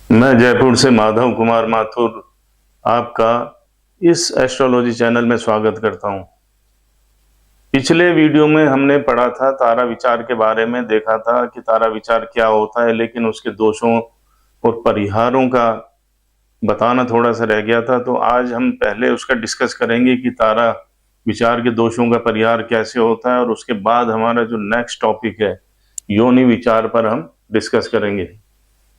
मैं जयपुर से माधव कुमार माथुर आपका इस एस्ट्रोलॉजी चैनल में स्वागत करता हूं। पिछले वीडियो में हमने पढ़ा था तारा विचार के बारे में, देखा था कि तारा विचार क्या होता है, लेकिन उसके दोषों और परिहारों का बताना थोड़ा सा रह गया था। तो आज हम पहले उसका डिस्कस करेंगे कि तारा विचार के दोषों का परिहार कैसे होता है, और उसके बाद हमारा जो नेक्स्ट टॉपिक है योनि विचार पर हम डिस्कस करेंगे।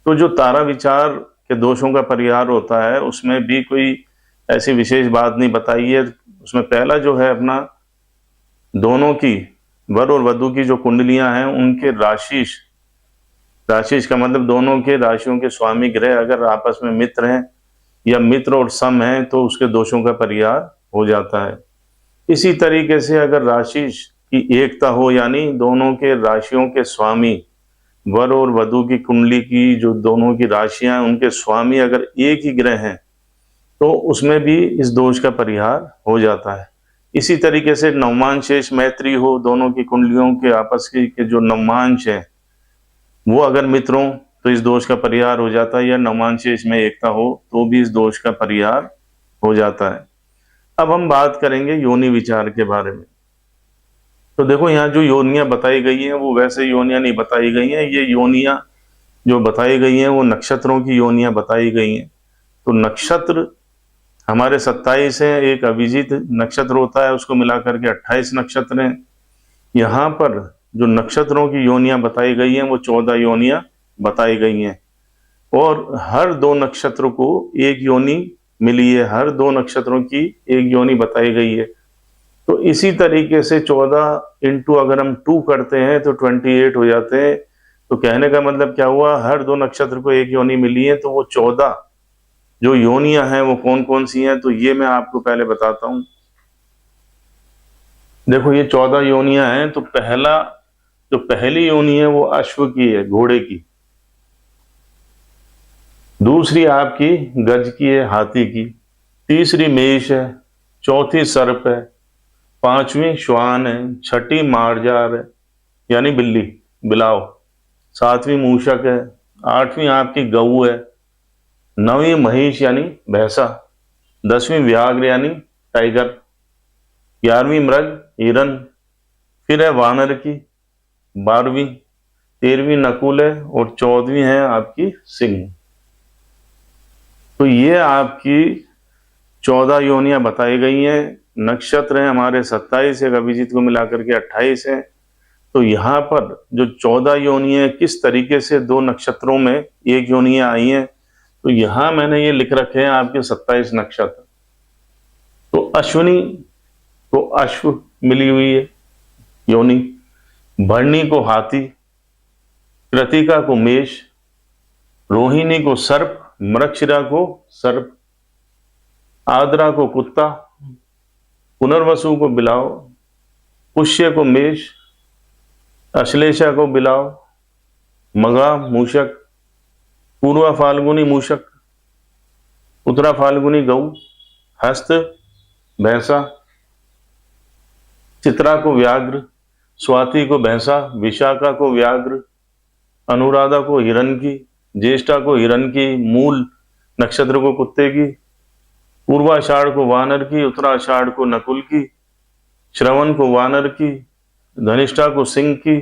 तो जो तारा विचार के दोषों का परिहार होता है उसमें भी कोई ऐसी विशेष बात नहीं बताई है। उसमें पहला जो है अपना दोनों की, वर और वधु की जो कुंडलियां हैं उनके राशिश, राशिश का मतलब दोनों के राशियों के स्वामी ग्रह अगर आपस में मित्र हैं या मित्र और सम हैं तो उसके दोषों का परिहार हो जाता है। इसी तरीके से अगर राशिश की एकता हो, यानी दोनों के राशियों के स्वामी, वर और वधु की कुंडली की जो दोनों की राशियां हैं उनके स्वामी अगर एक ही ग्रह हैं तो उसमें भी इस दोष का परिहार हो जाता है। इसी तरीके से नवमांश शेष मैत्री हो, दोनों की कुंडलियों के आपस के जो नवमांश हैं वो अगर मित्र हों तो इस दोष का परिहार हो जाता है, या नवमांश शेष में एकता हो तो भी इस दोष का परिहार हो जाता है। अब हम बात करेंगे योनि विचार के बारे में। तो देखो यहाँ जो योनियां बताई गई हैं वो वैसे योनियां नहीं बताई गई हैं। ये योनियां जो बताई गई हैं वो नक्षत्रों की योनियां बताई गई हैं। तो नक्षत्र हमारे 27 हैं, एक अभिजीत नक्षत्र होता है, उसको मिलाकर के 28 नक्षत्र हैं। यहाँ पर जो नक्षत्रों की योनियां बताई गई हैं वो 14 योनियां बताई गई हैं, और हर दो नक्षत्र को एक योनि मिली है, हर दो नक्षत्रों की एक योनि बताई गई है। तो इसी तरीके से 14 इंटू अगर हम 2 करते हैं तो 28 हो जाते हैं। तो कहने का मतलब क्या हुआ, हर दो नक्षत्र को एक योनि मिली है, तो वो 14 जो योनियां हैं वो कौन कौन सी हैं, तो ये मैं आपको पहले बताता हूं। देखो ये 14 योनियां हैं। तो पहली योनि है वो अश्व की है, घोड़े की। दूसरी आपकी गज की है, हाथी की। तीसरी मेष है। चौथी सर्प है। पांचवी श्वान है। छठी मार्जार है यानी बिल्ली, बिलाव। सातवीं मूषक है। आठवीं आपकी गऊ है। नवीं महिष यानी भैंसा। 10वीं व्याघ्र यानी टाइगर। 11वीं मृग हिरन। फिर है वानर की 12वीं। 13वीं नकुल है, और 14वीं है आपकी सिंह। तो ये आपकी 14 योनियां बताई गई हैं। नक्षत्र हैं हमारे 27, एक अभिजीत को मिलाकर के 28 है। तो यहाँ पर जो 14 योनियां किस तरीके से दो नक्षत्रों में एक योनियां आई हैं, तो यहां मैंने ये लिख रखे हैं आपके 27 नक्षत्र। तो अश्विनी को अश्व मिली हुई है योनि, भरणी को हाथी, कृतिका को मेष, रोहिणी को सर्प, मृगशिरा को सर्प, आद्रा को कुत्ता, पुनर्वसु को बिलाव, पुष्य को मेष, अश्लेषा को बिलाव, मघा मूषक, पूर्वा फाल्गुनी मूषक, उत्तरा फाल्गुनी गऊ, हस्त भैंसा, चित्रा को व्याघ्र, स्वाति को भैंसा, विशाखा को व्याघ्र, अनुराधा को हिरण की, ज्येष्ठा को हिरण की, मूल नक्षत्र को कुत्ते की, पूर्वाषाढ़ को वानर की, उत्तराषाढ़ को नकुल की, श्रवण को वानर की, धनिष्ठा को सिंह की,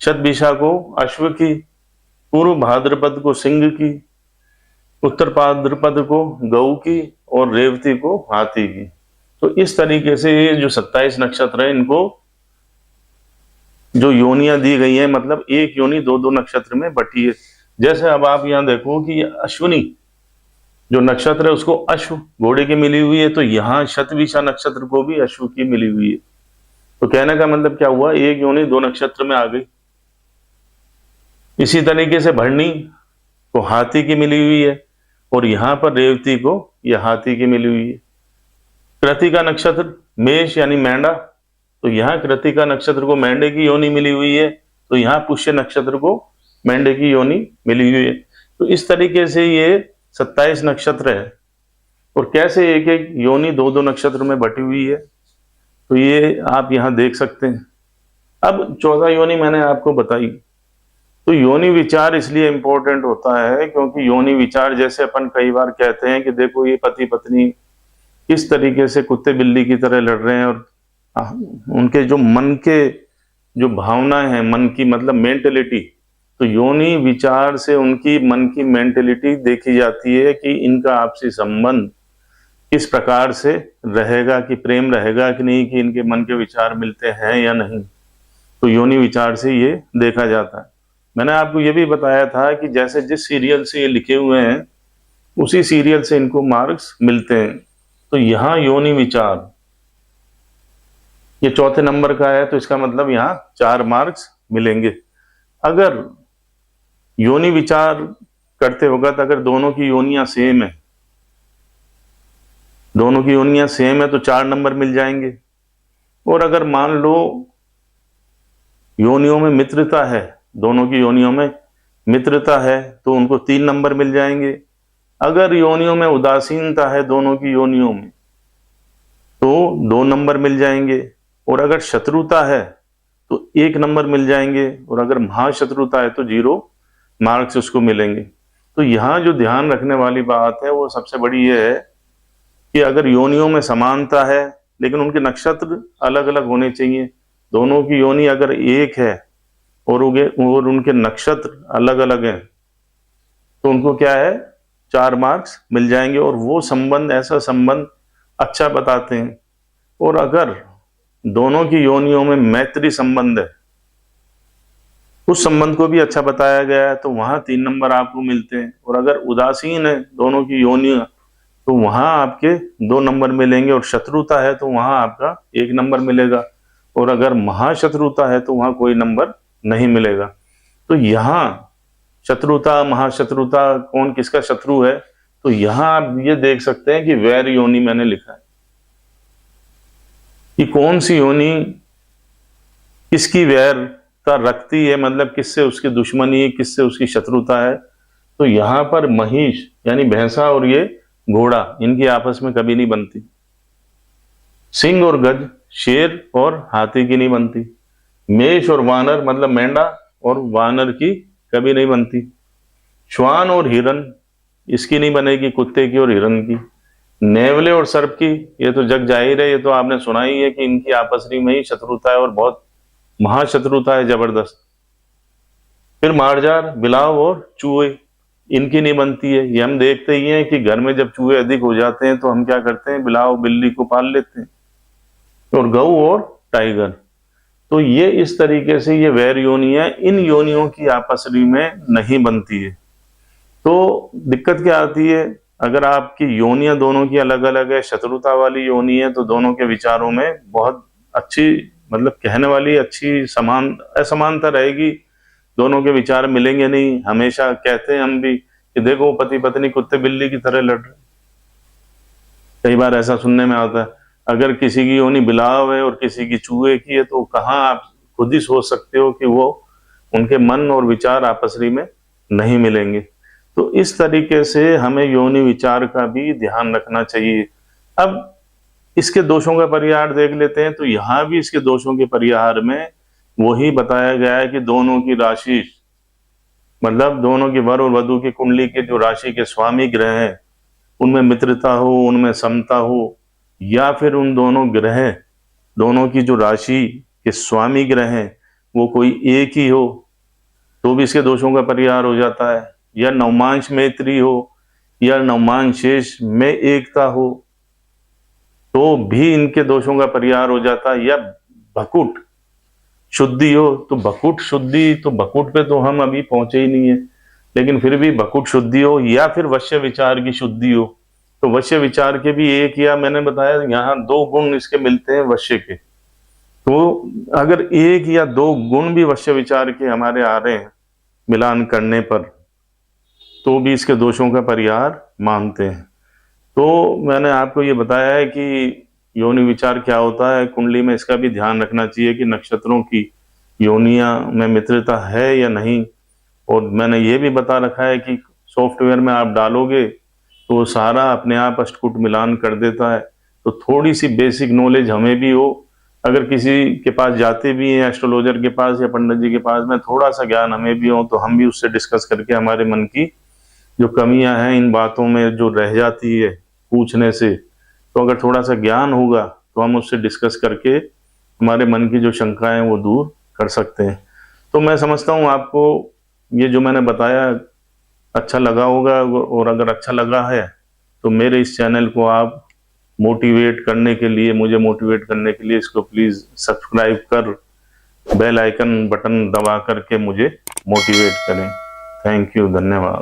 शतभिषा को अश्व की, पूर्व भाद्रपद को सिंह की, उत्तर भाद्रपद को गऊ की, और रेवती को हाथी की। तो इस तरीके से ये जो 27 नक्षत्र है इनको जो योनियां दी गई हैं, मतलब एक योनि दो दो नक्षत्र में बटी है। जैसे अब आप यहां देखो कि अश्विनी जो नक्षत्र है उसको अश्व घोड़े की मिली हुई है, तो यहाँ शतभिषा नक्षत्र को भी अश्व की मिली हुई है। तो कहने का मतलब क्या हुआ, एक योनि दो नक्षत्र में आ गई। इसी तरीके से भरणी को हाथी की मिली हुई है, और यहां पर रेवती को यह हाथी की मिली हुई है। कृतिका नक्षत्र मेष यानी मेंढा, तो यहाँ कृतिका नक्षत्र को मेंढे की योनि मिली हुई है, तो यहाँ पुष्य नक्षत्र को मेंढे की योनि मिली हुई है। तो इस तरीके से ये 27 नक्षत्र है, और कैसे एक एक योनि दो दो नक्षत्र में बटी हुई है, तो ये आप यहाँ देख सकते हैं। अब 14 योनि मैंने आपको बताई, तो योनि विचार इसलिए इंपॉर्टेंट होता है क्योंकि योनि विचार, जैसे अपन कई बार कहते हैं कि देखो ये पति पत्नी किस तरीके से कुत्ते बिल्ली की तरह लड़ रहे हैं, और उनके जो मन के जो भावनाएं हैं, मन की मतलब मेंटेलिटी, तो योनि विचार से उनकी मन की मेंटेलिटी देखी जाती है कि इनका आपसी संबंध किस प्रकार से रहेगा, कि प्रेम रहेगा कि नहीं, कि इनके मन के विचार मिलते हैं या नहीं। तो योनि विचार से ये देखा जाता है। मैंने आपको ये भी बताया था कि जैसे जिस सीरियल से ये लिखे हुए हैं उसी सीरियल से इनको मार्क्स मिलते हैं। तो यहाँ योनि विचार ये चौथे नंबर का है, तो इसका मतलब यहाँ 4 मार्क्स मिलेंगे। अगर योनि विचार करते वक्त अगर दोनों की योनियां सेम है, दोनों की योनियां सेम है तो 4 नंबर मिल जाएंगे। और अगर मान लो योनियों में मित्रता है, दोनों की योनियों में मित्रता है, तो उनको 3 नंबर मिल जाएंगे। अगर योनियों में उदासीनता है दोनों की योनियों में, तो 2 नंबर मिल जाएंगे। और अगर शत्रुता है तो 1 नंबर मिल जाएंगे। और अगर महाशत्रुता है तो 0 मार्क्स उसको मिलेंगे। तो यहाँ जो ध्यान रखने वाली बात है वो सबसे बड़ी ये है कि अगर योनियों में समानता है लेकिन उनके नक्षत्र अलग अलग होने चाहिए। दोनों की योनि अगर एक है और उनके नक्षत्र अलग अलग हैं तो उनको क्या है, 4 मार्क्स मिल जाएंगे। और वो संबंध ऐसा संबंध अच्छा बताते हैं। और अगर दोनों की योनियों में मैत्री संबंध है, उस संबंध को भी अच्छा बताया गया है, तो वहां 3 नंबर आपको मिलते हैं। और अगर उदासीन है दोनों की योनियां तो वहां आपके 2 नंबर मिलेंगे। और शत्रुता है तो वहां आपका 1 नंबर मिलेगा। और अगर महाशत्रुता है तो वहां कोई नंबर नहीं मिलेगा। तो यहाँ शत्रुता महाशत्रुता कौन किसका शत्रु है, तो यहाँ आप ये देख सकते हैं कि वैर योनि मैंने लिखा है कि कौन सी योनि किसकी वैरता रखती है, मतलब किससे उसकी दुश्मनी, किससे उसकी शत्रुता है। तो यहाँ पर महिष यानी भैंसा और ये घोड़ा, इनकी आपस में कभी नहीं बनती। सिंह और गज, शेर और हाथी की नहीं बनती। मेष और वानर मतलब मेंढा और वानर की कभी नहीं बनती। श्वान और हिरन, इसकी नहीं बनेगी, कुत्ते की और हिरन की। नेवले और सर्प की, ये तो जग जाहिर है, ये तो आपने सुना ही है कि इनकी आपस में ही शत्रुता है और बहुत महाशत्रुता है, जबरदस्त। फिर मार्जार, बिलाव और चूहे, इनकी नहीं बनती है। ये हम देखते ही हैं कि घर में जब चूहे अधिक हो जाते हैं तो हम क्या करते हैं, बिलाव बिल्ली को पाल लेते हैं। और गऊ और टाइगर, तो ये इस तरीके से ये वैर योनि है, इन योनियों की आपस में नहीं बनती है। तो दिक्कत क्या आती है, अगर आपकी योनियां दोनों की अलग अलग है, शत्रुता वाली योनि है, तो दोनों के विचारों में बहुत अच्छी, मतलब कहने वाली अच्छी असमानता रहेगी। दोनों के विचार मिलेंगे नहीं। हमेशा कहते हैं हम भी कि देखो पति पत्नी कुत्ते बिल्ली की तरह लड़ रहे। कई बार ऐसा सुनने में आता है। अगर किसी की योनि बिलाव है और किसी की चूहे की है, तो कहाँ आप खुद ही सोच सकते हो कि वो उनके मन और विचार आपस में नहीं मिलेंगे। तो इस तरीके से हमें योनि विचार का भी ध्यान रखना चाहिए। अब इसके दोषों का परिहार देख लेते हैं। तो यहाँ भी इसके दोषों के परिहार में वही बताया गया है कि दोनों की राशि, मतलब दोनों की वर और वधु की कुंडली के जो राशि के स्वामी ग्रह हैं उनमें मित्रता हो, उनमें समता हो, या फिर उन दोनों ग्रह, दोनों की जो राशि के स्वामी ग्रह हैं वो कोई एक ही हो तो भी इसके दोषों का परिहार हो जाता है। या नवमांश मैत्री हो या नवमांश शेष में एकता हो तो भी इनके दोषों का परिहार हो जाता है। या भकुट शुद्धि हो, तो भकुट शुद्धि, तो भकुट पे तो हम अभी पहुंचे ही नहीं है, लेकिन फिर भी भकुट शुद्धि हो, या फिर वश्य विचार की शुद्धि हो। तो वश्य विचार के भी एक, या मैंने बताया यहाँ 2 गुण इसके मिलते हैं वश्य के। तो अगर 1 या 2 गुण भी वश्य विचार के हमारे आ रहे हैं मिलान करने पर, तो भी इसके दोषों का परिहार मानते हैं। तो मैंने आपको ये बताया है कि योनि विचार क्या होता है। कुंडली में इसका भी ध्यान रखना चाहिए कि नक्षत्रों की योनियां में मित्रता है या नहीं। और मैंने ये भी बता रखा है कि सॉफ्टवेयर में आप डालोगे तो सारा अपने आप अष्टकूट मिलान कर देता है। तो थोड़ी सी बेसिक नॉलेज हमें भी हो अगर किसी के पास जाते भी हैं, एस्ट्रोलॉजर के पास या पंडित जी के पास में, थोड़ा सा ज्ञान हमें भी हो तो हम भी उससे डिस्कस करके हमारे मन की जो कमियां हैं इन बातों में जो रह जाती है पूछने से, तो अगर थोड़ा सा ज्ञान होगा तो हम उससे डिस्कस करके हमारे मन की जो शंकाएं वो दूर कर सकते हैं। तो मैं समझता हूँ आपको ये जो मैंने बताया अच्छा लगा होगा, और अगर अच्छा लगा है तो मेरे इस चैनल को आप मोटिवेट करने के लिए, मुझे मोटिवेट करने के लिए इसको प्लीज सब्सक्राइब कर बेल आइकन बटन दबा करके मुझे मोटिवेट करें। थैंक यू, धन्यवाद।